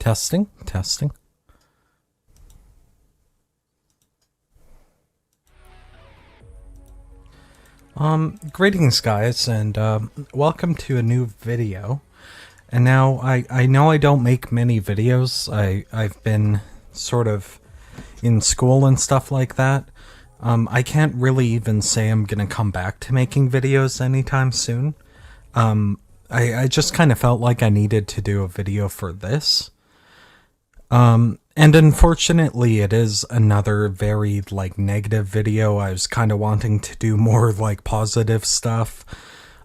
Testing, testing. Greetings guys, and welcome to a new video. And now, I know I don't make many videos. I've been sort of in school and stuff like that. I can't really even say I'm gonna come back to making videos anytime soon. I just kind of felt like I needed to do a video for this. And unfortunately it is another very, negative video. I was kind of wanting to do more, positive stuff.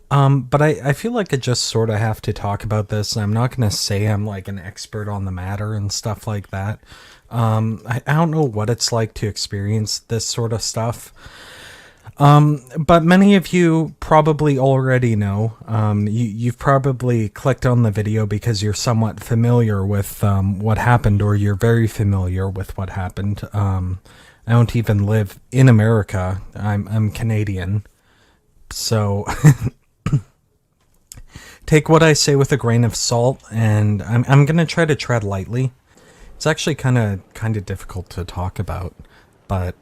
But I feel like I just sort of have to talk about this. I'm not going to say I'm, an expert on the matter and stuff like that. I don't know what it's like to experience this sort of stuff. But many of you probably already know. You've probably clicked on the video because you're somewhat familiar with what happened, or you're very familiar with what happened. I don't even live in America. I'm Canadian, so take what I say with a grain of salt. And I'm gonna try to tread lightly. It's actually kind of difficult to talk about, but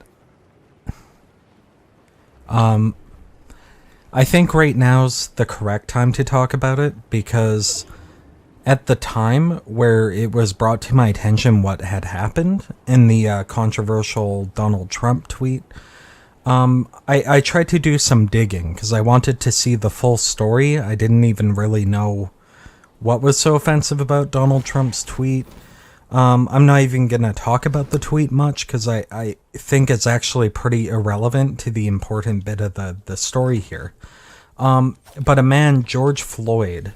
I think right now's the correct time to talk about it, because at the time where it was brought to my attention what had happened in the controversial Donald Trump tweet, I tried to do some digging because I wanted to see the full story. I didn't even really know what was so offensive about Donald Trump's tweet. I'm not even going to talk about the tweet much because I think it's actually pretty irrelevant to the important bit of the story here. But a man, George Floyd,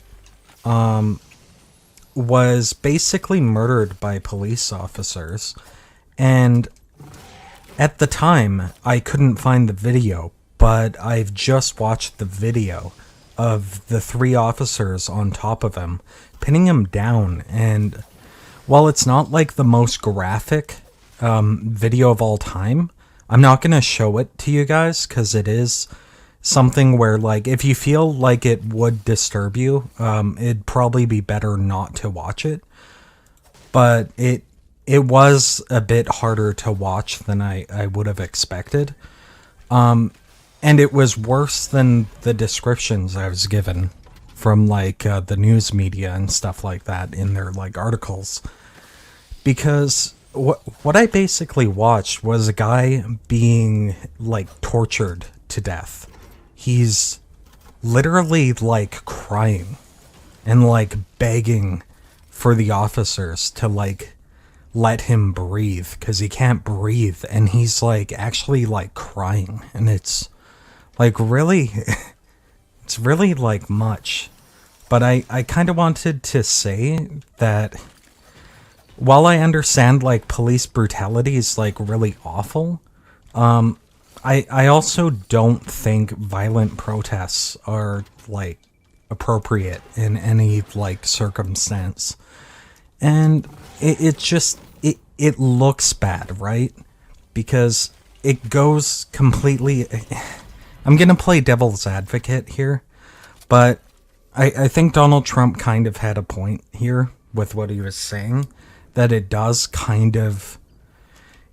was basically murdered by police officers. And at the time, I couldn't find the video, but I've just watched the video of the three officers on top of him, pinning him down. And while it's not the most graphic video of all time, I'm not going to show it to you guys because it is something where, if you feel like it would disturb you, it'd probably be better not to watch it. But it was a bit harder to watch than I would have expected. And it was worse than the descriptions I was given from the news media and stuff like that in their articles, because what I basically watched was a guy being tortured to death. He's literally crying and begging for the officers to let him breathe, because he can't breathe, and he's actually crying, and it's really it's really much. But I kind of wanted to say that while I understand police brutality is really awful, I also don't think violent protests are appropriate in any circumstance. And it looks bad, right? Because it goes completely. I'm gonna play devil's advocate here, but I think Donald Trump kind of had a point here with what he was saying, that it does kind of,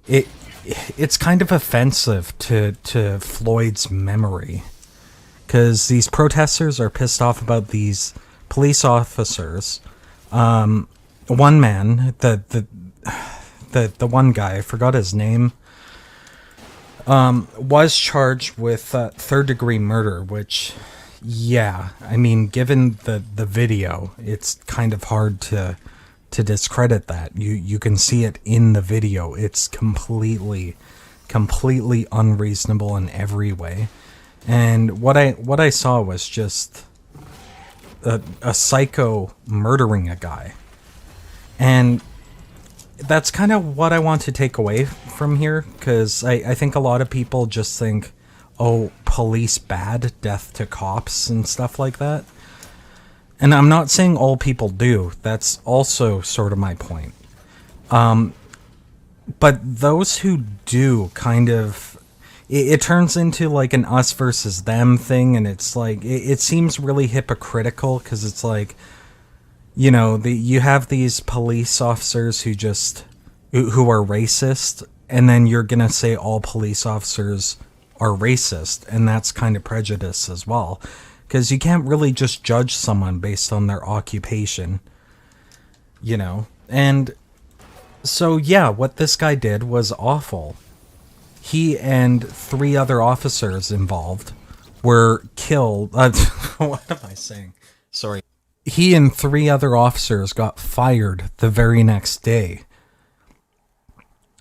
it's kind of offensive to Floyd's memory, because these protesters are pissed off about these police officers. One man, the one guy, I forgot his name, was charged with third-degree murder, which, yeah, I mean, given the video, it's kind of hard to discredit that. You can see it in the video. It's completely unreasonable in every way. And what I saw was just a psycho murdering a guy. And that's kind of what I want to take away from here, because I think a lot of people just think, oh, police bad, death to cops and stuff like that. And I'm not saying all people do. That's also sort of my point. But those who do kind of, it turns into an us versus them thing, and it's it seems really hypocritical, because it's You know, you have these police officers who are racist, and then you're gonna say all police officers are racist, and that's kind of prejudice as well, because you can't really just judge someone based on their occupation, you know. And so yeah, what this guy did was awful. He and 3 other officers involved were killed. What am I saying? Sorry. He and 3 other officers got fired the very next day.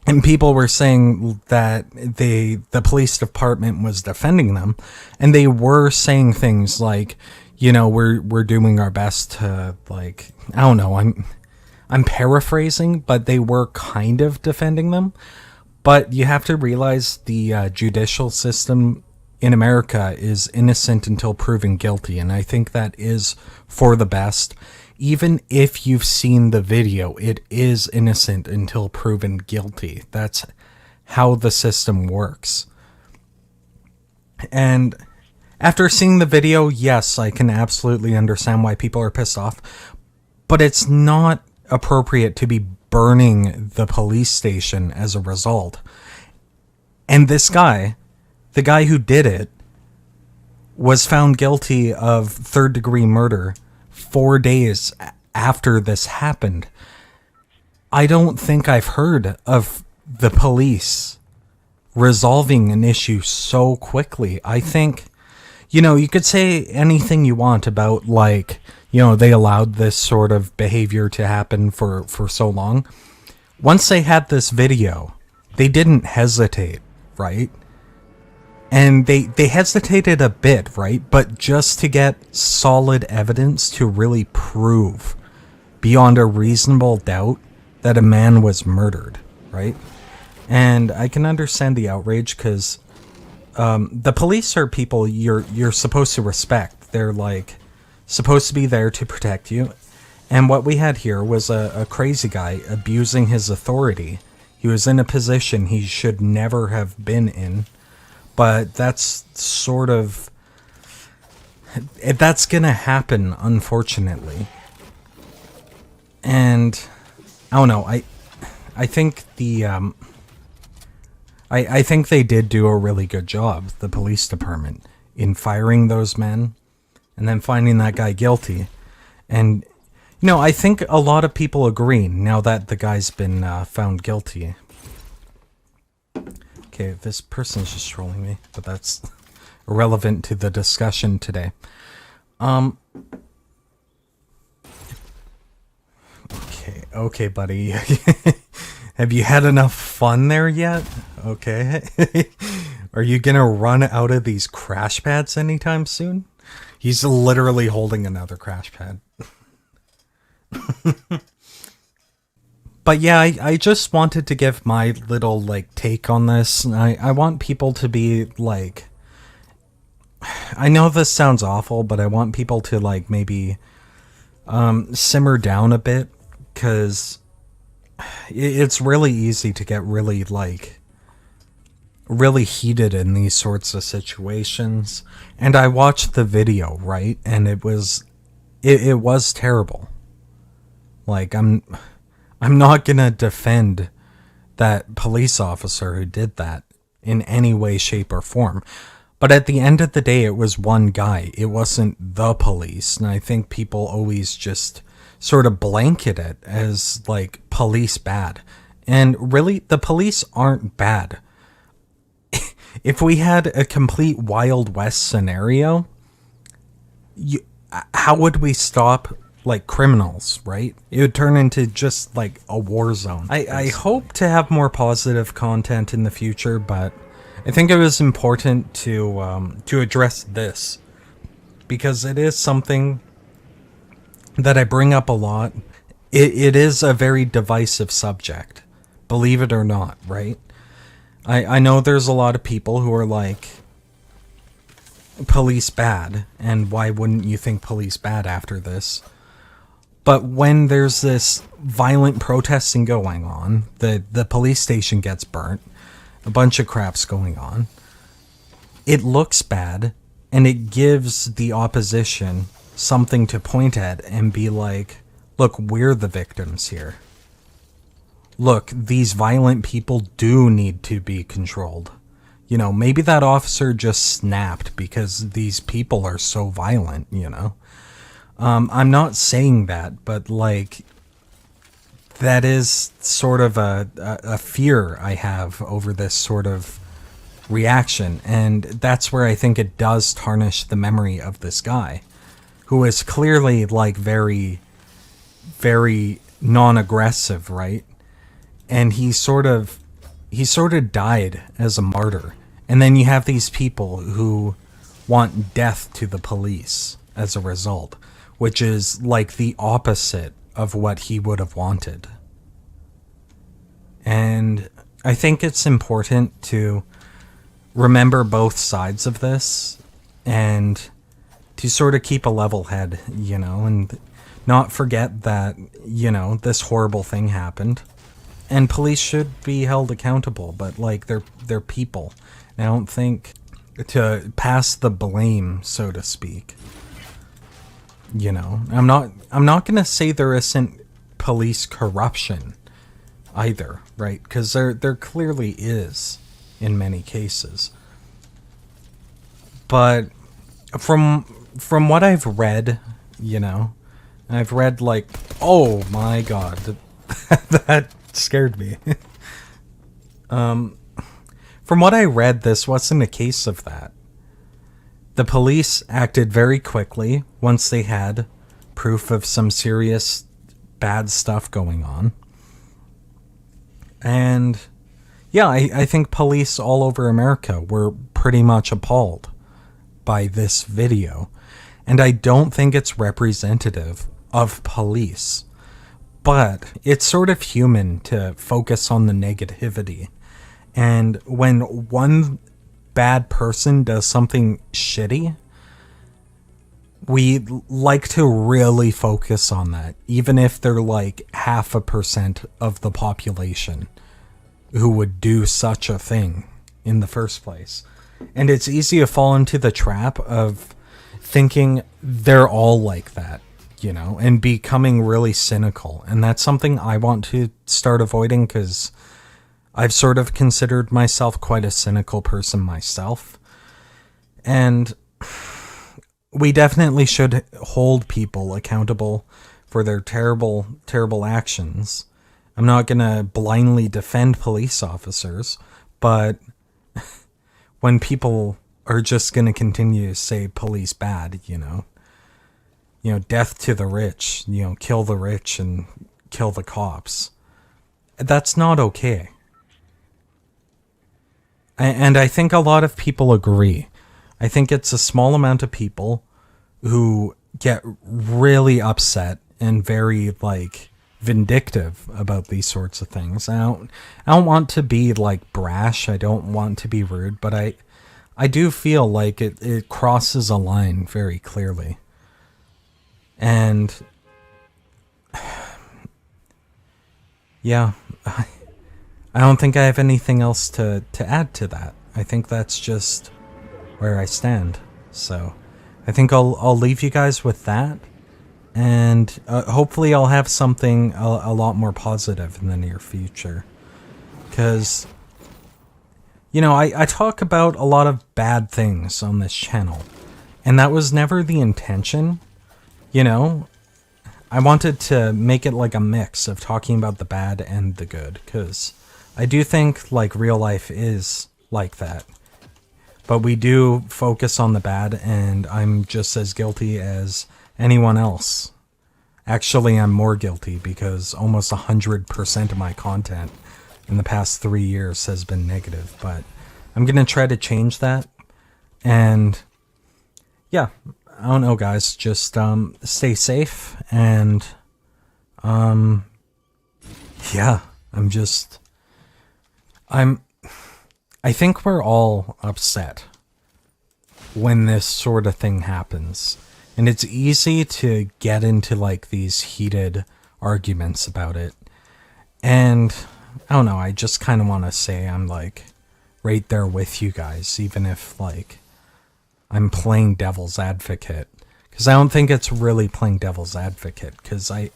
And people were saying that the police department was defending them, and they were saying things like, you know, we're doing our best to, like, I don't know, I'm paraphrasing, but they were kind of defending them. But you have to realize the judicial system in America is innocent until proven guilty, and I think that is for the best. Even if you've seen the video, it is innocent until proven guilty. That's how the system works. And after seeing the video, yes, I can absolutely understand why people are pissed off, but it's not appropriate to be burning the police station as a result. And this guy, the guy who did it, was found guilty of 3rd-degree murder 4 days after this happened. I don't think I've heard of the police resolving an issue so quickly. I think, you know, you could say anything you want about, like, you know, they allowed this sort of behavior to happen for so long. Once they had this video, they didn't hesitate, right? And they hesitated a bit, right? But just to get solid evidence to really prove beyond a reasonable doubt that a man was murdered, right? And I can understand the outrage, because the police are people you're supposed to respect. They're, like, supposed to be there to protect you. And what we had here was a crazy guy abusing his authority. He was in a position he should never have been in. But that's sort of... that's gonna happen, unfortunately. And I don't know, I think the I think they did do a really good job, the police department, in firing those men and then finding that guy guilty. And, you know, I think a lot of people agree now that the guy's been found guilty. Okay, this person's just trolling me, but that's irrelevant to the discussion today. Okay, buddy. Have you had enough fun there yet? Okay. Are you gonna run out of these crash pads anytime soon? He's literally holding another crash pad. But yeah, I just wanted to give my little, like, take on this. I want people to be, like... I know this sounds awful, but I want people to, like, maybe simmer down a bit, because it's really easy to get really, like, really heated in these sorts of situations. And I watched the video, right? And it was terrible. Like, I'm not gonna defend that police officer who did that in any way, shape, or form. But at the end of the day, it was one guy. It wasn't the police. And I think people always just sort of blanket it as, like, police bad. And really, the police aren't bad. If we had a complete Wild West scenario, how would we stop, like, criminals, right? It would turn into just, like, a war zone. I hope to have more positive content in the future, but I think it was important to address this, because it is something that I bring up a lot. It is a very divisive subject, believe it or not, right? I know there's a lot of people who are like, police bad, and why wouldn't you think police bad after this? But when there's this violent protesting going on, the police station gets burnt, a bunch of crap's going on, it looks bad, and it gives the opposition something to point at and be like, Look, we're the victims here. Look, these violent people do need to be controlled. You know, maybe that officer just snapped because these people are so violent, you know? I'm not saying that, but like, that is sort of a fear I have over this sort of reaction. And that's where I think it does tarnish the memory of this guy, who is clearly like very, very non-aggressive, right? And he sort of died as a martyr. And then you have these people who want death to the police as a result, which is like the opposite of what he would have wanted. And I think it's important to remember both sides of this and to sort of keep a level head, you know, and not forget that, you know, this horrible thing happened. And police should be held accountable, but like they're people. And I don't think to pass the blame, so to speak. You know, I'm not gonna say there isn't police corruption either, right? Because there clearly is in many cases. But from what I've read, you know, I've read like, oh my god, that scared me. From what I read, this wasn't a case of that. The police acted very quickly once they had proof of some serious bad stuff going on. And yeah, I think police all over America were pretty much appalled by this video. And I don't think it's representative of police. But it's sort of human to focus on the negativity. And when one bad person does something shitty, we like to really focus on that, even if they're like 0.5% of the population who would do such a thing in the first place. And it's easy to fall into the trap of thinking they're all like that, you know, and becoming really cynical. And that's something I want to start avoiding, because I've sort of considered myself quite a cynical person myself. And we definitely should hold people accountable for their terrible, terrible actions. I'm not going to blindly defend police officers, but when people are just going to continue to say police bad, you know, death to the rich, you know, kill the rich and kill the cops, that's not okay. And I think a lot of people agree. I think it's a small amount of people who get really upset and very, like, vindictive about these sorts of things. I don't want to be, like, brash. I don't want to be rude, but I do feel like it crosses a line very clearly. And yeah, I don't think I have anything else to add to that. I think that's just where I stand. So I think I'll leave you guys with that. And hopefully I'll have something a lot more positive in the near future. Because, you know, I talk about a lot of bad things on this channel. And that was never the intention. You know, I wanted to make it like a mix of talking about the bad and the good. Because I do think, like, real life is like that. But we do focus on the bad, and I'm just as guilty as anyone else. Actually, I'm more guilty because almost 100% of my content in the past 3 years has been negative. But I'm going to try to change that. And yeah, I don't know, guys. Just stay safe. And yeah, I think we're all upset when this sort of thing happens. And it's easy to get into, like, these heated arguments about it. And I don't know, I just kind of want to say I'm, like, right there with you guys, even if, like, I'm playing devil's advocate. Because I don't think it's really playing devil's advocate, because I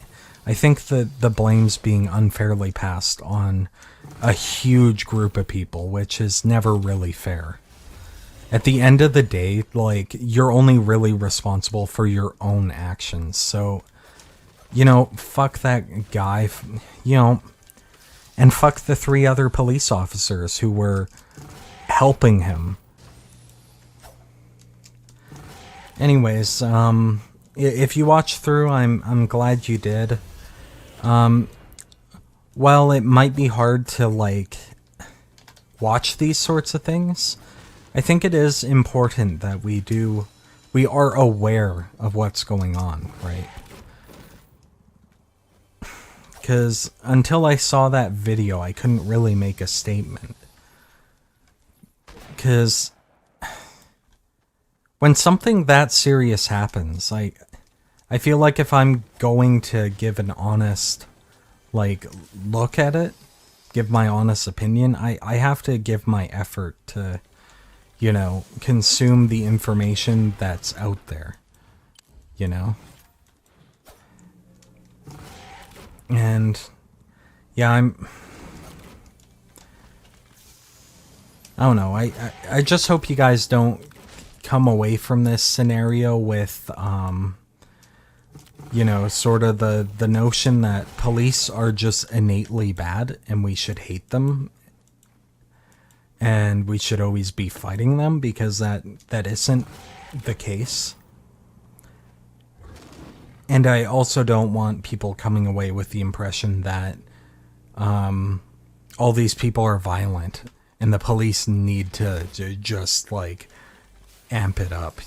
I think that the blame's being unfairly passed on a huge group of people, which is never really fair. At the end of the day, like, you're only really responsible for your own actions. So, fuck that guy, and fuck the 3 other police officers who were helping him. Anyways, if you watched through, I'm glad you did. While it might be hard to, like, watch these sorts of things, I think it is important that we are aware of what's going on, right? Because until I saw that video, I couldn't really make a statement. Because when something that serious happens, I feel like if I'm going to give an honest, like, look at it, give my honest opinion, I have to give my effort to, consume the information that's out there, And, yeah, I don't know, I just hope you guys don't come away from this scenario with, sort of the notion that police are just innately bad and we should hate them and we should always be fighting them, because that isn't the case. And I also don't want people coming away with the impression that all these people are violent and the police need to just, like, amp it up,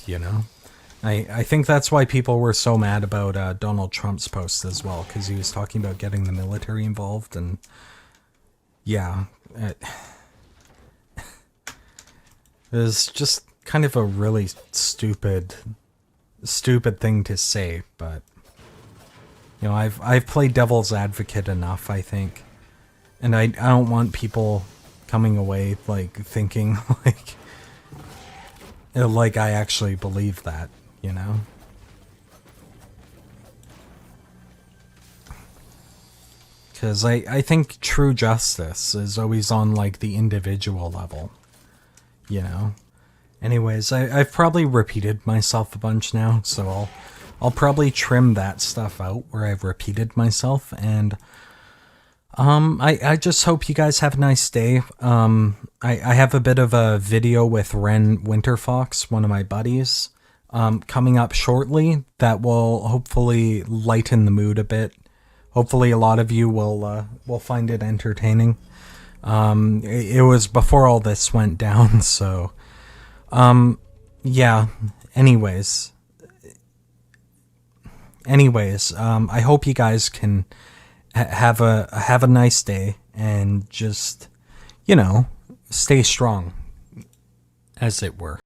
I think that's why people were so mad about Donald Trump's post as well, because he was talking about getting the military involved, and yeah, it was just kind of a really stupid thing to say, but I've played devil's advocate enough, I think, and I don't want people coming away, like, thinking like I actually believe that, because I think true justice is always on, like, the individual level, Anyways, I've probably repeated myself a bunch now, so I'll probably trim that stuff out where I've repeated myself, and I just hope you guys have a nice day. I have a bit of a video with Ren Winterfox, one of my buddies, coming up shortly that will hopefully lighten the mood a bit. Hopefully a lot of you will find it entertaining. It was before all this went down, so yeah. Anyways, I hope you guys can have a nice day and just, stay strong, as it were.